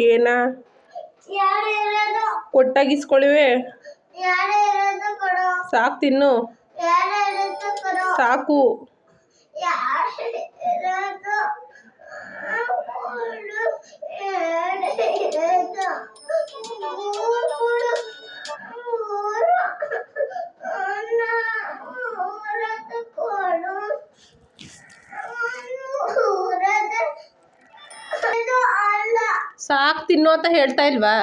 ಏನ ಕೊಟ್ಟಾಗಿಸ್ಕೊಳಿವೆ ಸಾಕು ತಿನ್ನು ಸಾಕು ಸಾಕು ತಿನ್ನು ಅಂತ ಹೇಳ್ತಾ ಇಲ್ವಾ?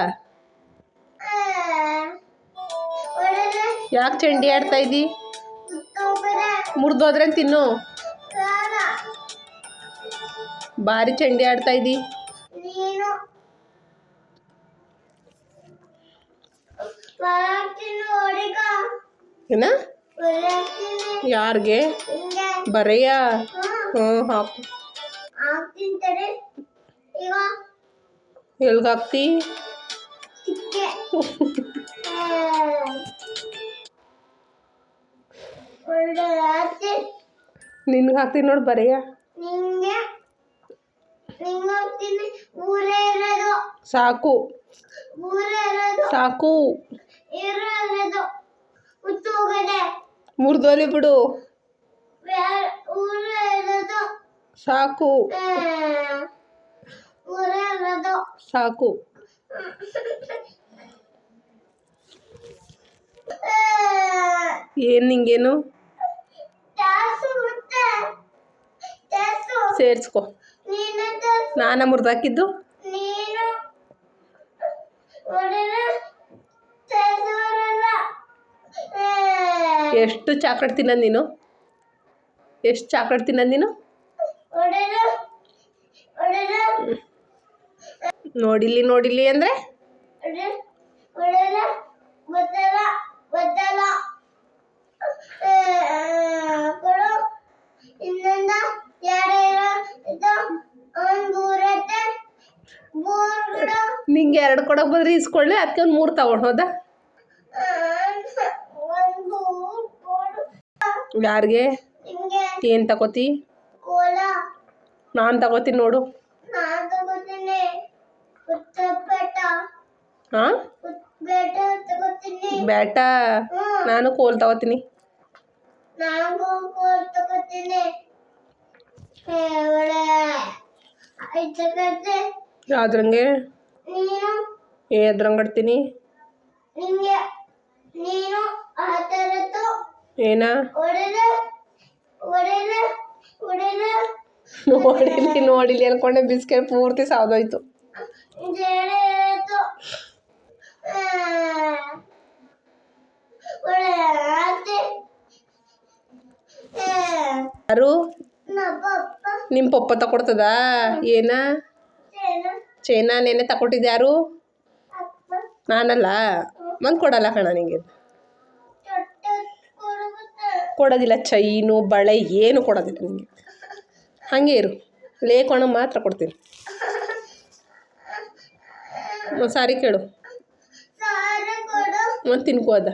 ಯಾಕೆ ಚಂಡಿ ಆಡ್ತಾ ಇದ್ದಿ? ಮುರಿದೋದ್ರೆ ತಿನ್ನು. ಭಾರಿ ಚಂಡಿ ಆಡ್ತಾ ಇದ್ದಿ. ಏನ ಯಾರಿಗೆ ಬರೆಯ? ಹಾಕು. ಎಲ್ಗಾಕ್ತಿ? ನಿನ್ಗೆ ಹಾಕ್ತೀನಿ ನೋಡು ಬರೆಯ. ಸಾಕು ಸಾಕು ಮುರಿದೋಲಿ ಬಿಡು. ಸಾಕು ಸಾಕು. ಏನು ನಿಂಗೇನು ಸೇರಿಸ್ಕೊ. ನಾನ ಮುರಿದಾಕಿದ್ದು? ಎಷ್ಟು ಚಾಕ್ಲೇಟ್ ತಿನ್ನೋದು ನೀನು? ಎಷ್ಟು ಚಾಕ್ಲೇಟ್ ತಿನ್ನೋದು ನೀನು? ನೋಡಿಲ್ಲಿ ನೋಡಿಲ್ಲಿ ಅಂದರೆ ನಿಂಗೆ 2 ಕೊಡೋಕೆ ಬಂದ್ರೆ ಇಸ್ಕೊಳ್ಳಿ, ಅದಕ್ಕೆ ಒಂದು 3 ತಗೊಂಡು ಹೋದ. ಯಾರಿಗೆ ಏನು ತಗೋತಿ? ನಾನು ತಗೋತೀನಿ ನೋಡು. ಹಾಂ ಬ್ಯಾಟ? ನಾನು ಕೋಲ್ ತಗೋತೀನಿ. ಯಾವ್ದ್ರಂಗೆ ಎದ್ರಂಗಡ್ತೀನಿ? ಏನ ನೋಡಿಲಿ ನೋಡಿಲಿ ಅನ್ಕೊಂಡೆ ಬಿಸ್ಕೆಟ್ ಪೂರ್ತಿ ಸಾವ್ದೋಯ್ತು. ಯಾರು? ನಿಮ್ಮ ಪಪ್ಪ ತಕೊಡ್ತದ? ಏನ ಚೈನಾ ನೆನೆ ತಕೊಟ್ಟಿದ್ದು ಯಾರು? ನಾನಲ್ಲ. ಮಂದು ಕೊಡಲ್ಲ ಕಣ ನಿಂಗೆ. ಕೊಡೋದಿಲ್ಲ. ಚೈನು ಬಳೆ ಏನು ಕೊಡೋದಿಲ್ಲ ನಿಮಗೆ. ಹಾಗೆ ಇರು. ಲೇಕೋಣ ಮಾತ್ರ ಕೊಡ್ತೀನಿ. ಸಾರಿ ಕೇಳು. ಮತ್ತು ತಿನ್ಕೋ ಅದ.